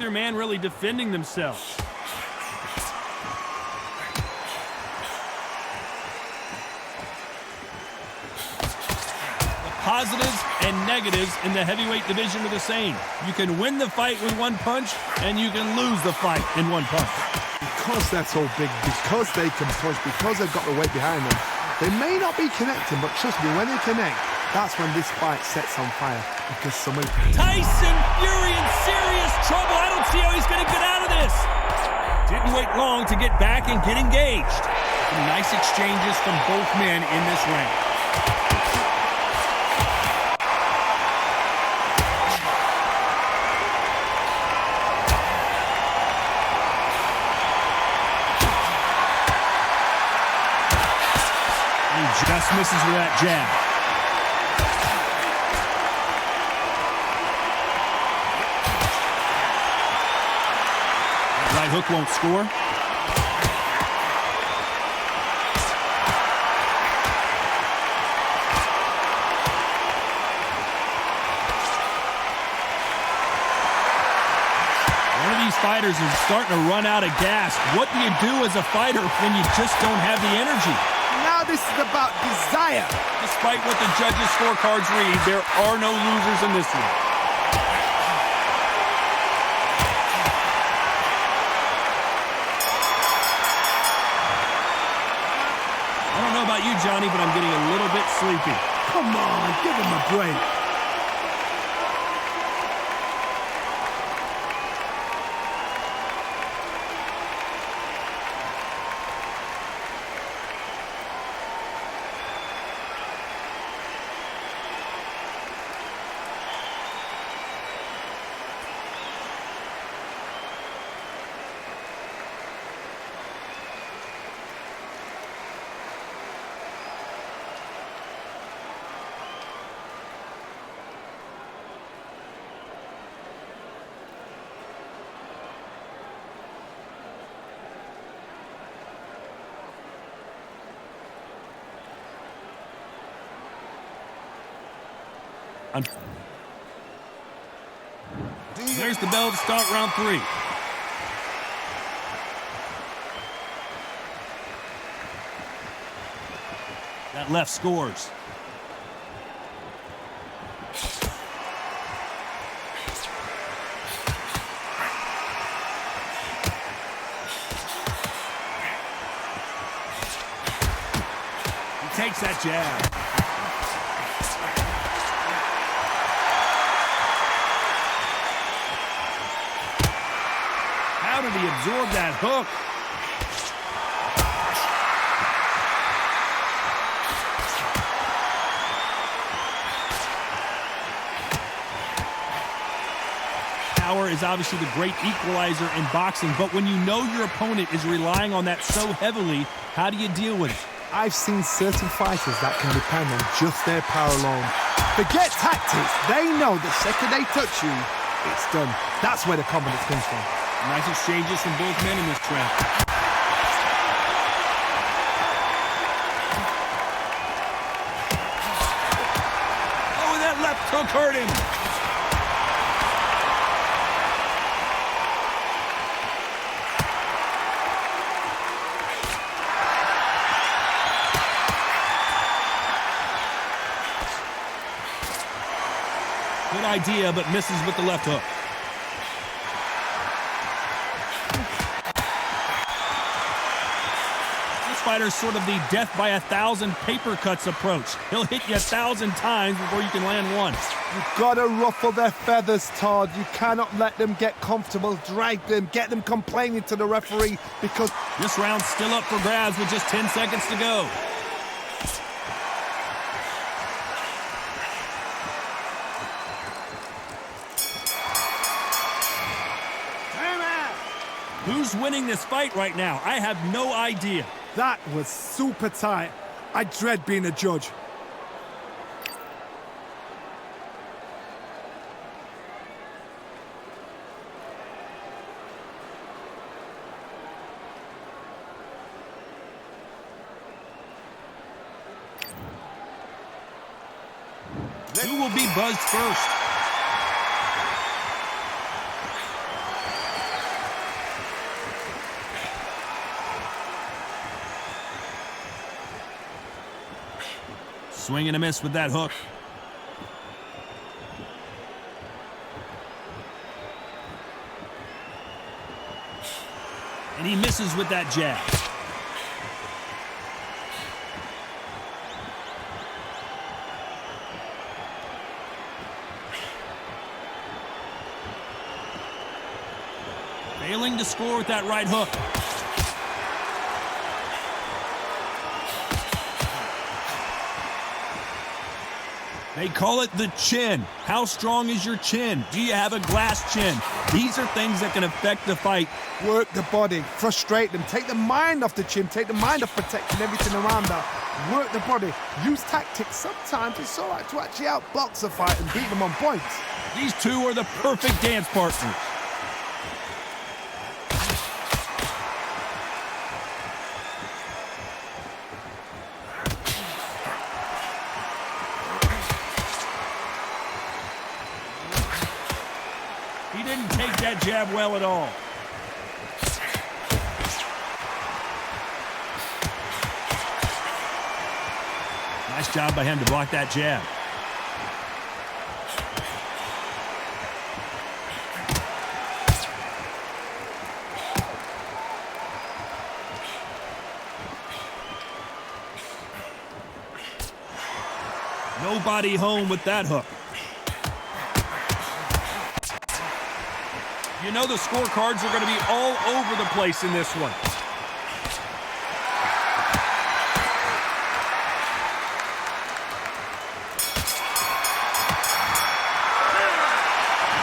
neither man really defending themselves. Positives and negatives in the heavyweight division are the same. You can win the fight with one punch, and you can lose the fight in one punch. Because they're so big, because they can punch, because they've got the weight behind them, they may not be connecting, but trust me, when they connect, that's when this fight sets on fire. Because somebody... Tyson Fury in serious trouble. I don't see how he's going to get out of this. Didn't wait long to get back and get engaged. Some nice exchanges from both men in this round. Just misses with that jab. That right hook won't score. One of these fighters is starting to run out of gas. What do you do as a fighter when you just don't have the energy? Now this is about desire. Despite what the judges' scorecards read, there are no losers in this one. I don't know about you, Johnny, but I'm getting a little bit sleepy. Come on, give him a break. There's the bell to start round 3. That left scores. He takes that jab. How did he absorb that hook? Power is obviously the great equalizer in boxing, but when you know your opponent is relying on that so heavily, how do you deal with it? I've seen certain fighters that can depend on just their power alone. Forget tactics. They know the second they touch you, it's done. That's where the confidence comes from. Nice exchanges from both men in this round. Oh, that left hook hurt him. Good idea, but misses with the left hook. Fighter's sort of the death by 1,000 paper cuts approach. He'll hit you 1,000 times before you can land one. You've got to ruffle their feathers, Todd. You cannot let them get comfortable. Drag them, get them complaining to the referee because... This round's still up for grabs with just 10 seconds to go. Who's winning this fight right now? I have no idea. That was super tight. I dread being a judge. Who will be buzzed first? Swing and a miss with that hook. And he misses with that jab. Failing to score with that right hook. They call it the chin. How strong is your chin? Do you have a glass chin? These are things that can affect the fight. Work the body, frustrate them, take the mind off the chin, take the mind off protecting everything around that. Work the body, use tactics. Sometimes it's all right to actually outbox a fight and beat them on points. These two are the perfect dance partners. He didn't take that jab well at all. Nice job by him to block that jab. Nobody home with that hook. You know the scorecards are going to be all over the place in this one.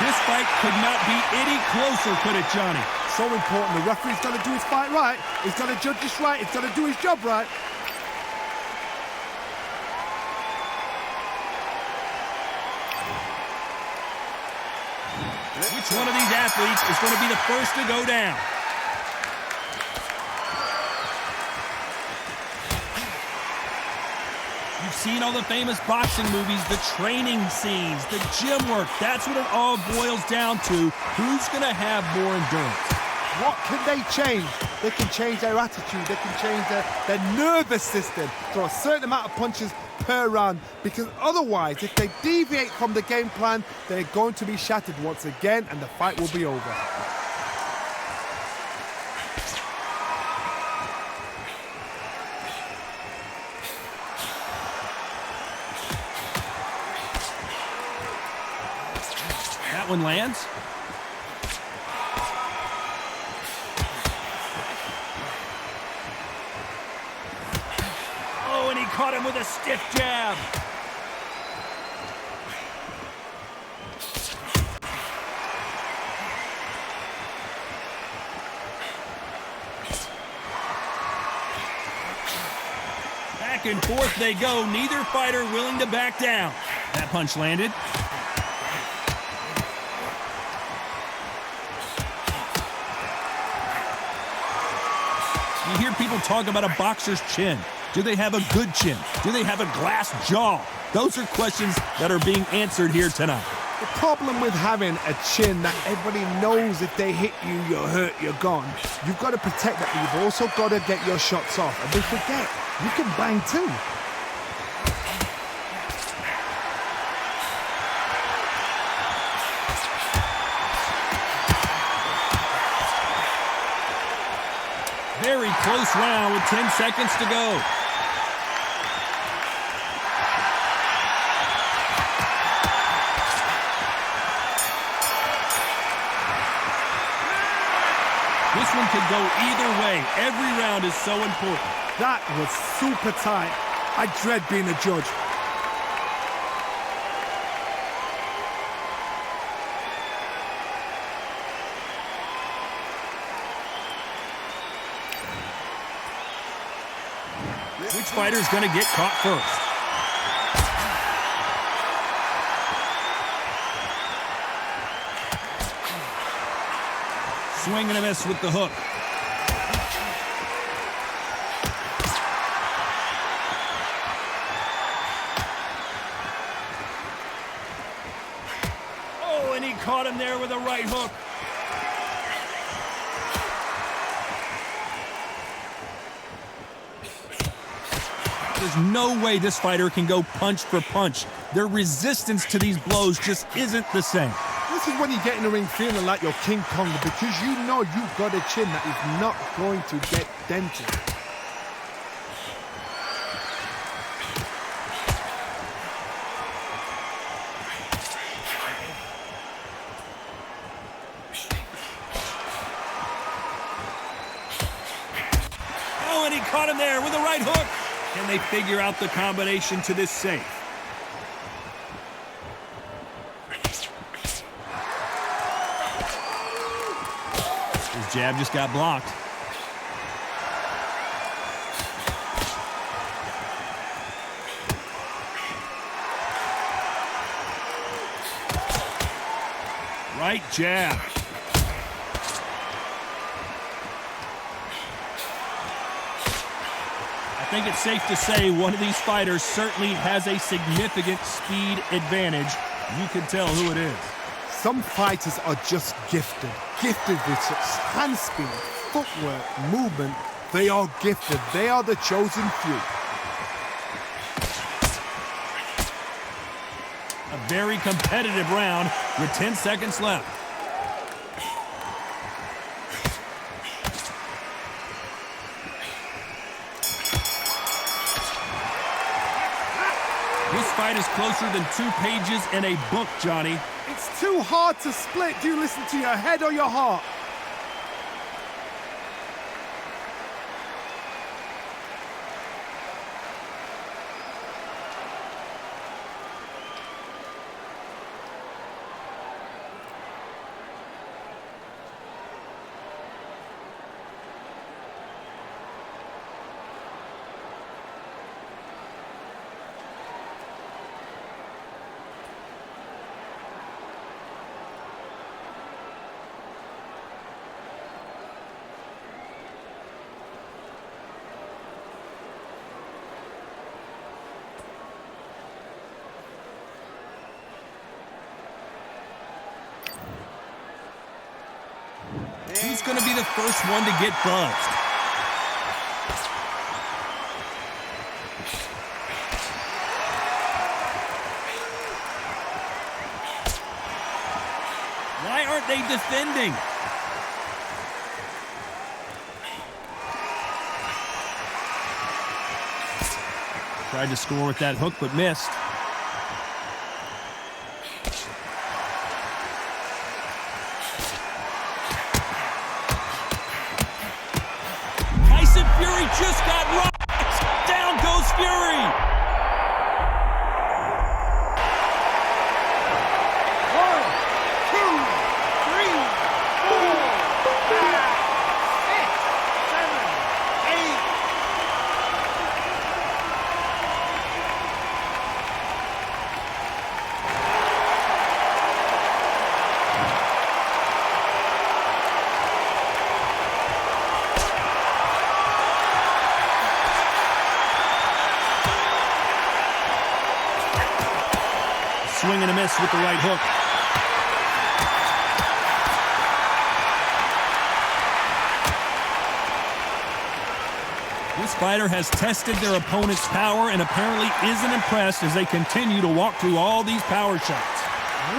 This fight could not be any closer, could it, Johnny? So important. The referee's got to do his fight right. He's got to judge this right. He's got to do his job right. Which one of these athletes is going to be the first to go down? You've seen all the famous boxing movies, the training scenes, the gym work. That's what it all boils down to. Who's going to have more endurance? What can they change? They can change their attitude. They can change their nervous system. Throw a certain amount of punches per round, because otherwise, if they deviate from the game plan, they're going to be shattered once again and the fight will be over. That one lands. Oh, and he caught him with a stiff jab. Back and forth they go. Neither fighter willing to back down. That punch landed. You hear people talk about a boxer's chin. Do they have a good chin? Do they have a glass jaw? Those are questions that are being answered here tonight. The problem with having a chin that everybody knows if they hit you, you're hurt, you're gone. You've got to protect that, but you've also got to get your shots off. And don't forget, you can bang too. Very close round with 10 seconds to go. This one could go either way. Every round is so important. That was super tight. I dread being a judge. Which fighter's going to get caught first? Swing and a miss with the hook. Oh, and he caught him there with a right hook. There's no way this fighter can go punch for punch. Their resistance to these blows just isn't the same. This is when you get in the ring feeling like you're King Kong, because you know you've got a chin that is not going to get dented. Oh, and he caught him there with a right hook. Can they figure out the combination to this safe? His jab just got blocked. Right jab. I think it's safe to say one of these fighters certainly has a significant speed advantage. You can tell who it is. Some fighters are just gifted with such hand speed, footwork, movement. They are gifted. They are the chosen few. A very competitive round with 10 seconds left. This fight is closer than 2 pages in a book, Johnny. It's too hard to split. Do you listen to your head or your heart? Who's going to be the first one to get buzzed? Why aren't they defending? Tried to score with that hook, but missed. Fury just got rocked. Down goes Fury. 1, 2, 3, 4, 5, 6, 7, 8. Swing and a miss with the right hook. This fighter has tested their opponent's power and apparently isn't impressed as they continue to walk through all these power shots.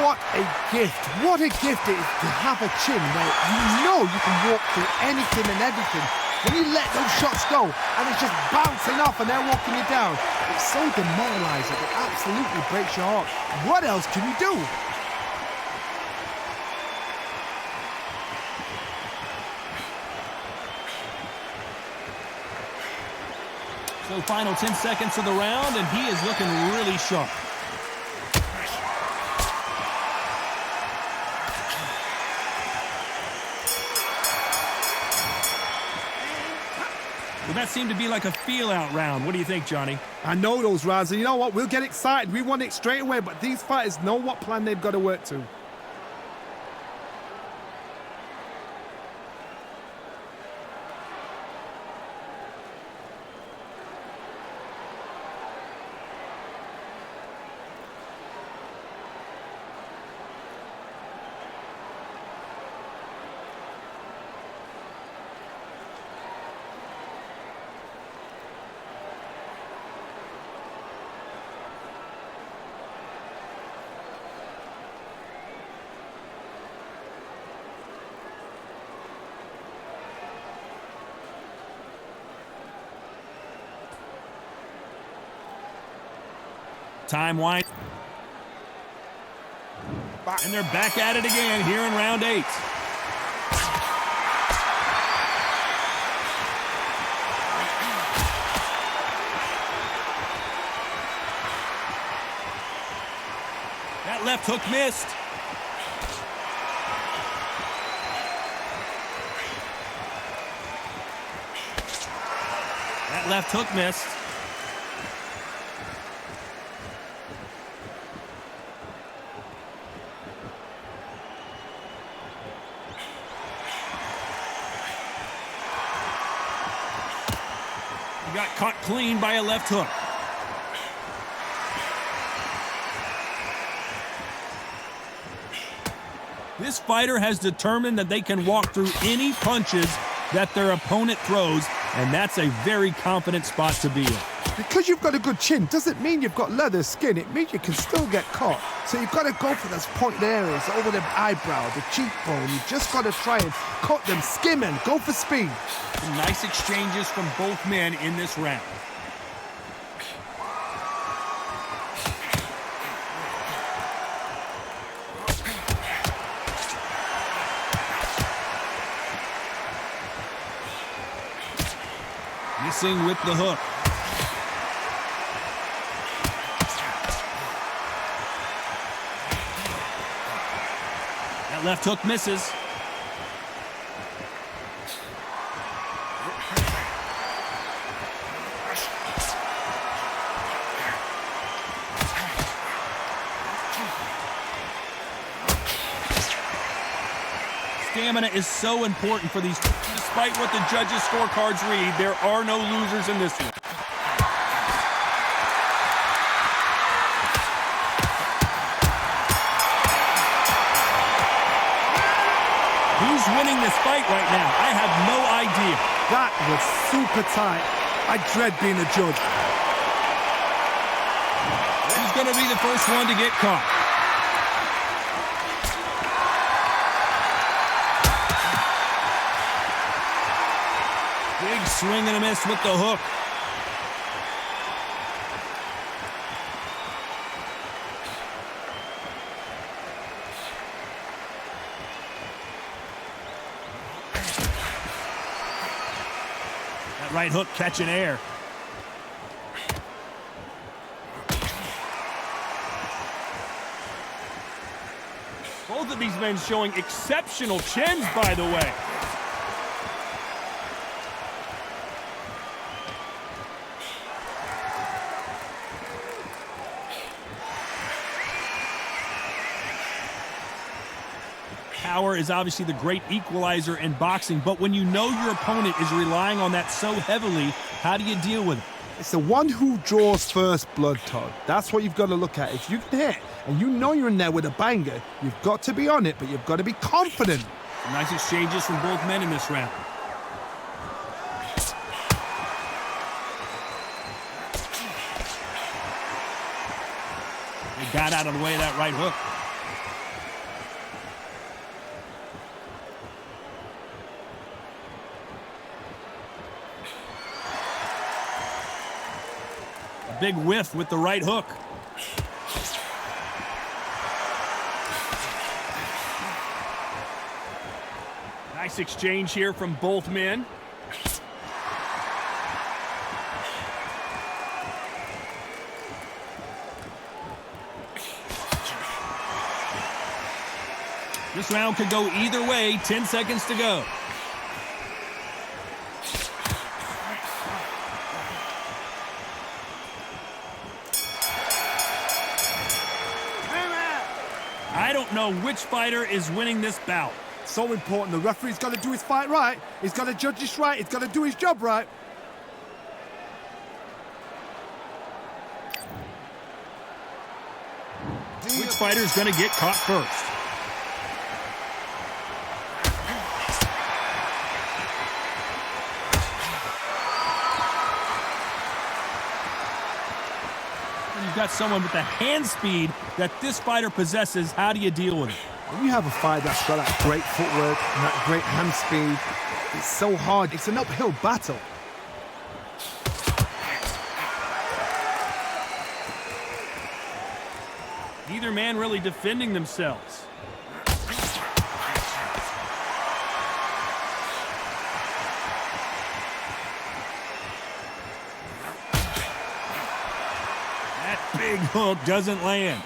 What a gift. What a gift it is to have a chin where you know you can walk through anything and everything. When you let those shots go and it's just bouncing off and they're walking you down, it's so demoralizing. It absolutely breaks your heart. What else can you do? So final 10 seconds of the round, and he is looking really sharp. Well, that seemed to be like a feel-out round. What do you think, Johnny? I know those rounds, and you know what? We'll get excited. We want it straight away, but these fighters know what plan they've got to work to. Time wind. And they're back at it again here in round 8. That left hook missed. That left hook missed. He got caught clean by a left hook. This fighter has determined that they can walk through any punches that their opponent throws, and that's a very confident spot to be in. Because you've got a good chin doesn't mean you've got leather skin. It means you can still get caught. So you've got to go for those pointed areas, over the eyebrow, the cheekbone. You've just got to try and cut them, skim and go for speed. Some nice exchanges from both men in this round. Missing with the hook. That left hook misses. Stamina is so important for these. Despite what the judges' scorecards read, there are no losers in this one. Who's winning this fight right now? I have no idea. That was super tight. I dread being a judge. Who's going to be the first one to get caught? Big swing and a miss with the hook. That right hook catching air. Both of these men showing exceptional chins, by the way. Power is obviously the great equalizer in boxing, but when you know your opponent is relying on that so heavily, how do you deal with it? It's the one who draws first blood, Todd. That's what you've got to look at. If you can hit and you know you're in there with a banger, you've got to be on it, but you've got to be confident. Nice exchanges from both men in this round. They got out of the way of that right hook. Big whiff with the right hook. Nice exchange here from both men. This round could go either way. 10 seconds to go. I don't know which fighter is winning this bout. So important. The referee's got to do his fight right. He's got to judge this right. He's got to do his job right. Which fighter is going to get caught first? You've got someone with the hand speed that this fighter possesses. How do you deal with it? When you have a fight that's got that great footwork and that great hand speed, it's so hard. It's an uphill battle. neither man really defending themselves. That big hook doesn't land.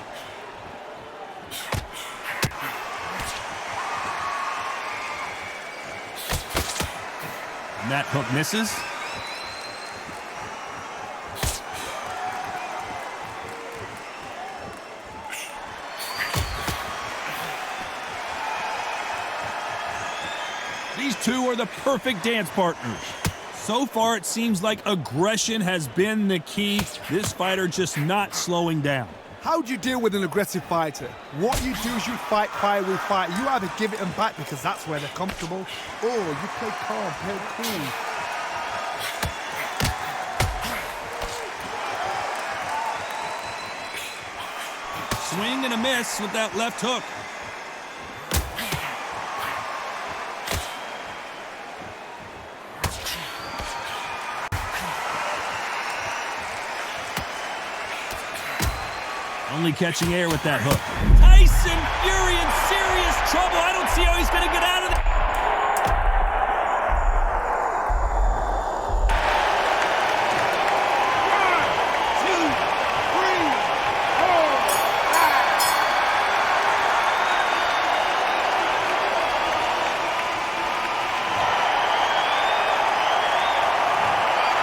And that hook misses. These two are the perfect dance partners. So far, it seems like aggression has been the key. This fighter just not slowing down. How do you deal with an aggressive fighter? What you do is you fight fire with fight. You either give it them back because that's where they're comfortable, or you play calm, play cool. Swing and a miss with that left hook. Only catching air with that hook. Tyson Fury in serious trouble. I don't see how he's going to get out of it.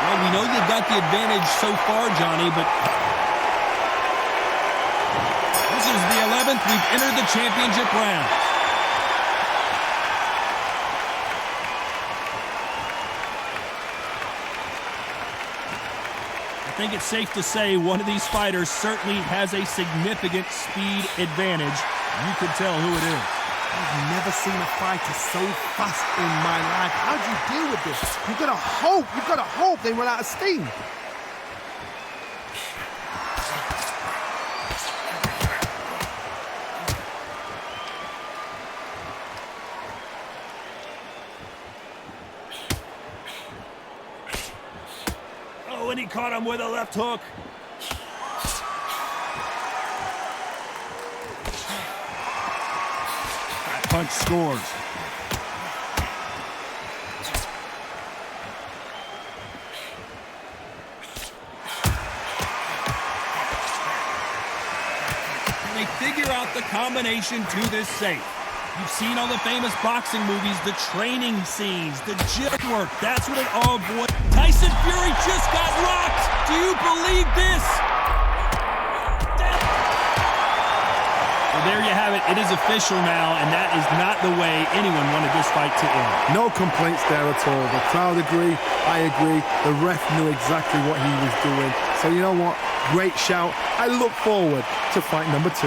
Well, we know you've got the advantage so far, Johnny, but this is the 11th we've entered the championship round. I think it's safe to say one of these fighters certainly has a significant speed advantage. You can tell who it is. I've never seen a fighter so fast in my life. How do you deal with this? You've got to hope they run out of steam. Oh, and he caught him with a left hook. That punch scores. And they figure out the combination to this safe. You've seen all the famous boxing movies, the training scenes, the gym work. That's what it all boils. Tyson Fury just got rocked. Do you believe this? Well, there you have it. It is official now, and that is not the way anyone wanted this fight to end. No complaints there at all. The crowd agree. I agree. The ref knew exactly what he was doing. So you know what? Great shout. I look forward to fight number 2.